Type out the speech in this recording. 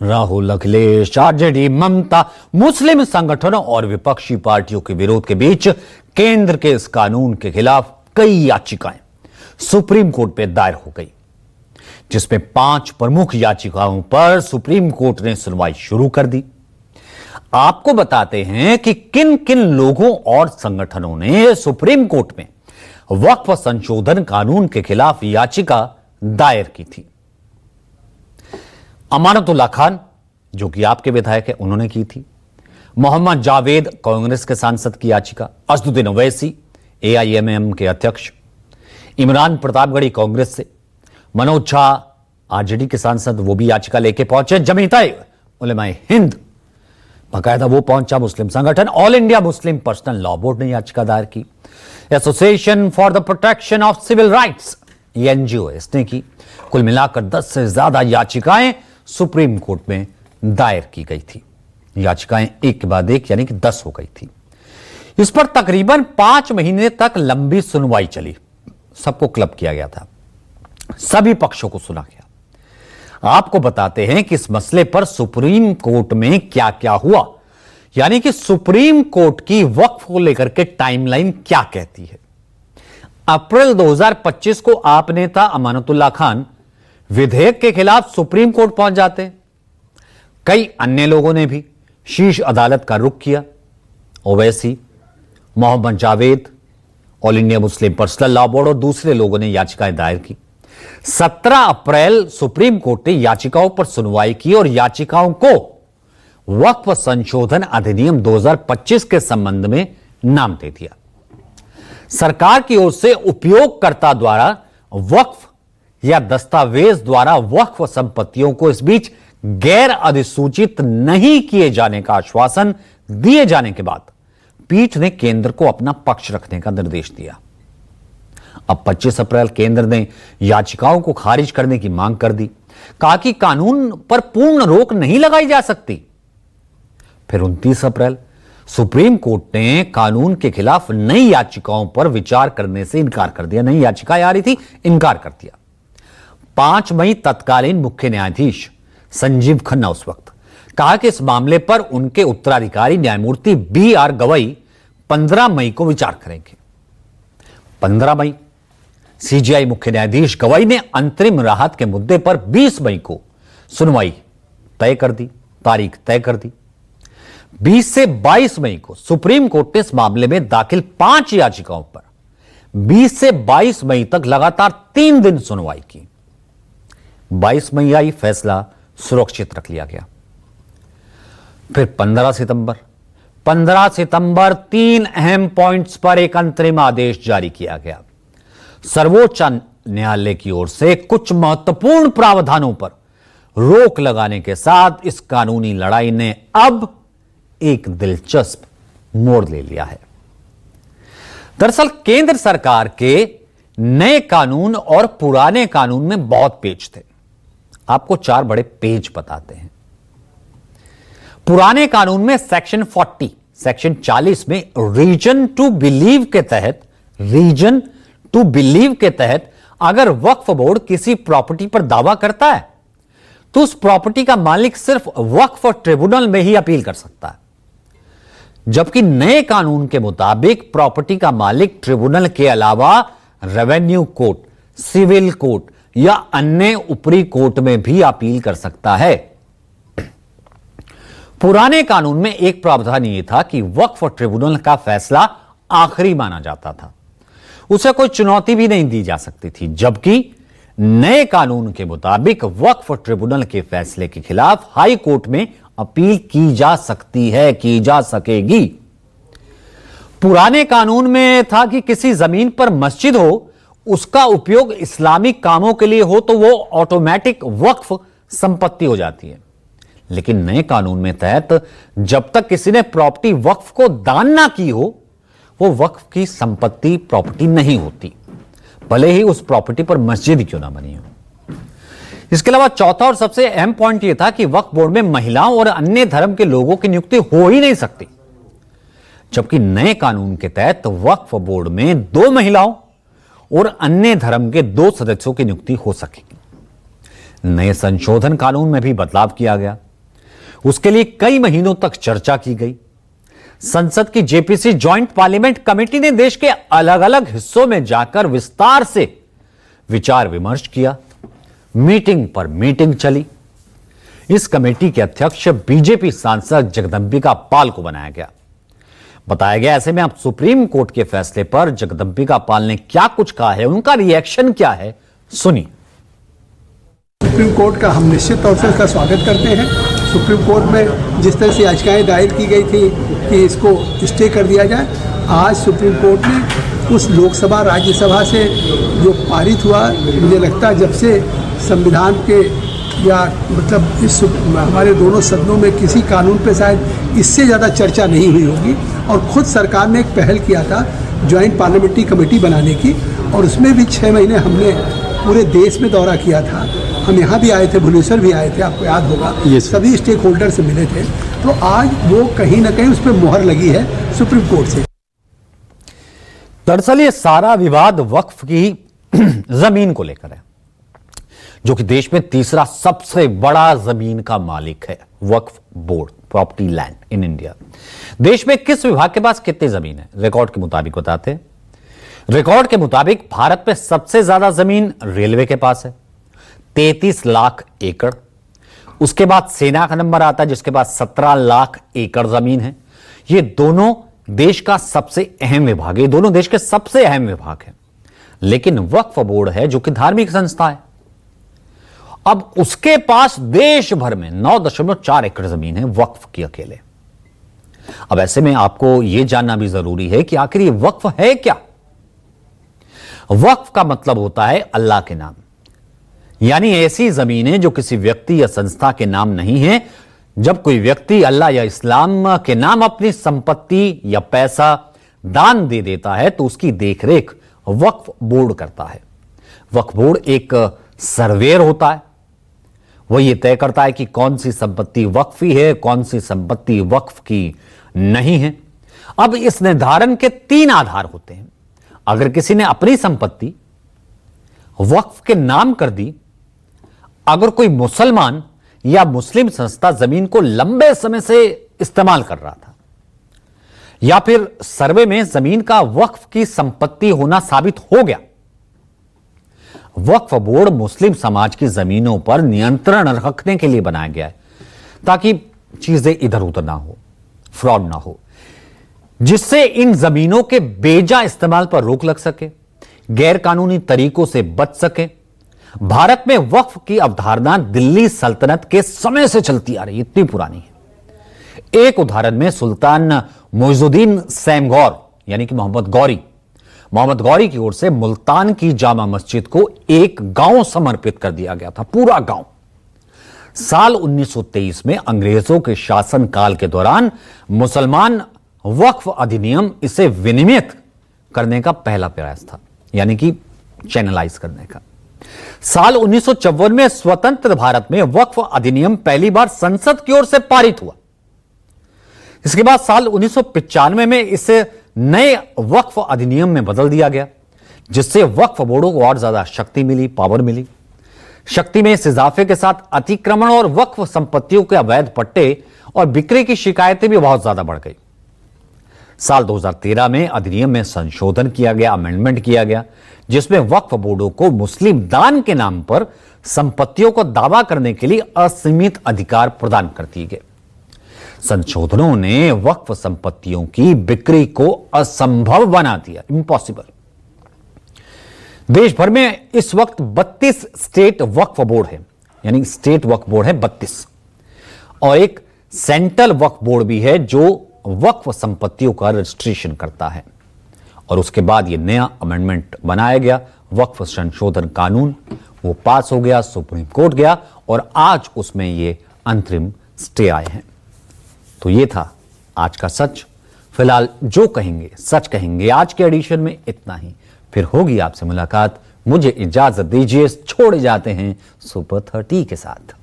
Rahul, Akhilesh, RJD, ममता, मुस्लिम संगठनों और विपक्षी पार्टियों के विरोध के बीच केंद्र के इस कानून के खिलाफ कई याचिकाएं सुप्रीम कोर्ट में दायर हो गई, जिसमें 5 प्रमुख याचिकाओं पर सुप्रीम कोर्ट ने सुनवाई शुरू कर दी। आपको बताते हैं कि किन किन लोगों और संगठनों ने सुप्रीम कोर्ट में वक्फ संशोधन कानून के खिलाफ याचिका दायर की थी। अमानतुल्लाह खान, जो कि आपके विधायक है, उन्होंने की थी। मोहम्मद जावेद, कांग्रेस के सांसद की याचिका। असदुद्दीन ओवैसी, एआईएमएम के अध्यक्ष। इमरान प्रतापगढ़ी, कांग्रेस से। मनोज झा, आरजेडी के सांसद, वो भी याचिका लेके पहुंचे। जमीयत उलेमाए हिंद, बाकायदा वो पहुंचा मुस्लिम संगठन। All India Muslim personal law board ने याचिका दायर की। Association for the protection of civil rights, ये एनजीओ, इसने की। कुल मिलाकर 10 से ज्यादा याचिकाएं सुप्रीम कोर्ट में दायर की गई थी। याचिकाएं एक के बाद एक, यानी कि 10 हो गई थी। इस पर तकरीबन 5 महीने तक लंबी सुनवाई चली। सबको क्लब किया गया था, सभी पक्षों को सुना गया। आपको बताते हैं कि इस मसले पर सुप्रीम कोर्ट में क्या क्या हुआ, यानी कि सुप्रीम कोर्ट की वक्फ को लेकर के टाइमलाइन क्या कहती है। अप्रैल 2025 को आप नेता अमानतुल्लाह खान विधेयक के खिलाफ सुप्रीम कोर्ट पहुंच जाते। कई अन्य लोगों ने भी शीर्ष अदालत का रुख किया। Owaisi, Mohammad Javed, all India Muslim personal law board और दूसरे लोगों ने याचिकाएं दायर की। 17 अप्रैल सुप्रीम कोर्ट ने याचिकाओं पर सुनवाई की और याचिकाओं को वक्फ संशोधन अधिनियम 2025 के संबंध में नाम दे दिया। सरकार की ओर से उपयोगकर्ता द्वारा वक्फ या दस्तावेज द्वारा वक्फ संपत्तियों को इस बीच गैर अधिसूचित नहीं किए जाने का आश्वासन दिए जाने के बाद पीठ ने केंद्र को अपना पक्ष रखने का निर्देश दिया। अब 25 अप्रैल केंद्र ने याचिकाओं को खारिज करने की मांग कर दी। कहा कि कानून पर पूर्ण रोक नहीं लगाई जा सकती। फिर 29 अप्रैल सुप्रीम कोर्ट ने कानून के खिलाफ नई याचिकाओं पर विचार करने से इनकार कर दिया। नई याचिकाएं आ रही थी, इनकार कर दिया। 5 मई तत्कालीन मुख्य न्यायाधीश संजीव खन्ना उस वक्त कहा कि इस मामले पर उनके उत्तराधिकारी न्यायमूर्ति BR गवई 15 मई को विचार करेंगे। 15 मई सीजीआई मुख्य न्यायाधीश गवई ने अंतरिम राहत के मुद्दे पर 20 मई को सुनवाई तय कर दी, तारीख तय कर दी। 20 से 22 मई को सुप्रीम कोर्ट ने इस मामले में दाखिल 5 याचिकाओं पर 20 से 22 मई तक लगातार 3 दिन सुनवाई की। 22 मई आई, फैसला सुरक्षित रख लिया गया। फिर 15 सितंबर 3 अहम पॉइंट्स पर एक अंतरिम आदेश जारी किया गया। सर्वोच्च न्यायालय की ओर से कुछ महत्वपूर्ण प्रावधानों पर रोक लगाने के साथ इस कानूनी लड़ाई ने अब एक दिलचस्प मोड़ ले लिया है। दरअसल केंद्र सरकार के नए कानून और पुराने कानून में बहुत पेच थे। आपको 4 बड़े पेज बताते हैं। पुराने कानून में सेक्शन 40 में रीजन टू बिलीव के तहत अगर वक्फ बोर्ड किसी प्रॉपर्टी पर दावा करता है तो उस प्रॉपर्टी का मालिक सिर्फ वक्फ ट्रिब्यूनल में ही अपील कर सकता है। जबकि नए कानून के मुताबिक प्रॉपर्टी का मालिक ट्रिब्यूनल के अलावा रेवेन्यू कोर्ट, सिविल कोर्ट या अन्य ऊपरी कोर्ट में भी अपील कर सकता है। पुराने कानून में एक प्रावधान यह था कि वक्फ ट्रिब्यूनल का फैसला आखिरी माना जाता था, उसे कोई चुनौती भी नहीं दी जा सकती थी। जबकि नए कानून के मुताबिक वक्फ ट्रिब्यूनल के फैसले के खिलाफ हाई कोर्ट में अपील की जा सकती है, की जा सकेगी। पुराने कानून में था कि किसी जमीन पर मस्जिद हो, उसका उपयोग इस्लामिक कामों के लिए हो तो वो ऑटोमेटिक वक्फ संपत्ति हो जाती है। लेकिन नए कानून में तहत जब तक किसी ने प्रॉपर्टी वक्फ को दान ना की हो, वो वक्फ की संपत्ति प्रॉपर्टी नहीं होती, भले ही उस प्रॉपर्टी पर मस्जिद क्यों ना बनी हो। इसके अलावा चौथा और सबसे अहम पॉइंट यह था कि वक्फ बोर्ड में महिलाओं और अन्य धर्म के लोगों की नियुक्ति हो ही नहीं सकती। जबकि नए कानून के तहत वक्फ बोर्ड में 2 महिलाओं और अन्य धर्म के 2 सदस्यों की नियुक्ति हो सकेगी। नए संशोधन कानून में भी बदलाव किया गया। उसके लिए कई महीनों तक चर्चा की गई। संसद की जेपीसी ज्वाइंट पार्लियामेंट कमेटी ने देश के अलग अलग हिस्सों में जाकर विस्तार से विचार विमर्श किया। मीटिंग पर मीटिंग चली। इस कमेटी के अध्यक्ष बीजेपी सांसद जगदंबिका पाल को बनाया गया। बताया गया ऐसे में अब सुप्रीम कोर्ट के फैसले पर जगदंबिका पाल ने क्या कुछ कहा है, उनका रिएक्शन क्या है, सुनिए। सुप्रीम कोर्ट का हम निश्चित तौर से इसका स्वागत करते हैं। सुप्रीम कोर्ट में जिस तरह से याचिकाएं दायर की गई थी कि इसको स्टे कर दिया जाए, आज सुप्रीम कोर्ट ने उस लोकसभा राज्यसभा से जो पारित हुआ, मुझे लगता है जब से संविधान के या मतलब इस हमारे दोनों सदनों में किसी कानून पे शायद इससे ज़्यादा चर्चा नहीं हुई होगी। और खुद सरकार ने एक पहल किया था ज्वाइंट पार्लियामेंट्री कमेटी बनाने की, और उसमें भी 6 महीने हमने पूरे देश में दौरा किया था। हम यहाँ भी आए थे, भुवनेश्वर भी आए थे, आपको याद होगा। सभी स्टेक होल्डर से मिले थे। तो आज वो कहीं ना कहीं उस पर मोहर लगी है सुप्रीम कोर्ट से। दरअसल ये सारा विवाद वक्फ की जमीन को लेकर है, जो कि देश में तीसरा सबसे बड़ा जमीन का मालिक है। Waqf board, property land in India. देश में किस विभाग के पास कितनी जमीन है, रिकॉर्ड के मुताबिक बताते हैं। रिकॉर्ड के मुताबिक भारत में सबसे ज्यादा जमीन रेलवे के पास है, 33 लाख एकड़। उसके बाद सेना का नंबर आता है, जिसके पास 17 लाख एकड़ जमीन है। ये दोनों देश का सबसे अहम विभाग है, दोनों देश के सबसे अहम विभाग है। लेकिन वक्फ बोर्ड है जो कि धार्मिक संस्था है। अब उसके पास देश भर में 9.4 एकड़ जमीन है वक्फ की अकेले। अब ऐसे में आपको यह जानना भी जरूरी है कि आखिर ये वक्फ है क्या। वक्फ का मतलब होता है अल्लाह के नाम, यानी ऐसी जमीनें जो किसी व्यक्ति या संस्था के नाम नहीं है। जब कोई व्यक्ति अल्लाह या इस्लाम के नाम अपनी संपत्ति या पैसा दान दे देता है तो उसकी देखरेख वक्फ बोर्ड करता है। वक्फ बोर्ड एक सर्वेयर होता है, वह यह तय करता है कि कौन सी संपत्ति वक्फी है, कौन सी संपत्ति वक्फ की नहीं है। अब इस निर्धारण के 3 आधार होते हैं। अगर किसी ने अपनी संपत्ति वक्फ के नाम कर दी, अगर कोई मुसलमान या मुस्लिम संस्था जमीन को लंबे समय से इस्तेमाल कर रहा था, या फिर सर्वे में जमीन का वक्फ की संपत्ति होना साबित हो गया। वक्फ बोर्ड मुस्लिम समाज की जमीनों पर नियंत्रण रखने के लिए बनाया गया है, ताकि चीजें इधर उधर ना हो, फ्रॉड ना हो, जिससे इन जमीनों के बेजा इस्तेमाल पर रोक लग सके, गैर कानूनी तरीकों से बच सके। भारत में वक्फ की अवधारणा दिल्ली सल्तनत के समय से चलती आ रही है, इतनी पुरानी है। एक उदाहरण में सुल्तान मुइजुद्दीन सैमगौर यानी कि मोहम्मद गौरी की ओर से मुल्तान की जामा मस्जिद को एक गांव समर्पित कर दिया गया था, पूरा गांव। साल 1923 में अंग्रेजों के शासनकाल के दौरान मुसलमान वक्फ अधिनियम इसे विनियमित करने का पहला प्रयास था, यानी कि चैनलाइज करने का। साल 1954 में स्वतंत्र भारत में वक्फ अधिनियम पहली बार संसद की ओर से पारित हुआ। इसके बाद साल 1995 में इसे नए वक्फ अधिनियम में बदल दिया गया, जिससे वक्फ बोर्डों को और ज्यादा शक्ति मिली, पावर मिली। शक्ति में इस इजाफे के साथ अतिक्रमण और वक्फ संपत्तियों के अवैध पट्टे और बिक्री की शिकायतें भी बहुत ज्यादा बढ़ गई। साल 2013 में अधिनियम में संशोधन किया गया, अमेंडमेंट किया गया, जिसमें वक्फ बोर्डों को मुस्लिम दान के नाम पर संपत्तियों को दावा करने के लिए असीमित अधिकार प्रदान कर दिए गए। संशोधनों ने वक्फ संपत्तियों की बिक्री को असंभव बना दिया, इम्पॉसिबल। देश भर में इस वक्त 32 स्टेट वक्फ बोर्ड है, यानी स्टेट वक्फ बोर्ड है 32, और एक सेंट्रल वक्फ बोर्ड भी है जो वक्फ संपत्तियों का रजिस्ट्रेशन करता है। और उसके बाद यह नया अमेंडमेंट बनाया गया, वक्फ संशोधन कानून, वो पास हो गया, सुप्रीम कोर्ट गया और आज उसमें ये अंतरिम स्टे आए हैं। तो ये था आज का सच। फिलहाल जो कहेंगे सच कहेंगे आज के एडिशन में इतना ही। फिर होगी आपसे मुलाकात। मुझे इजाजत दीजिए, छोड़े जाते हैं सुपर 30 के साथ।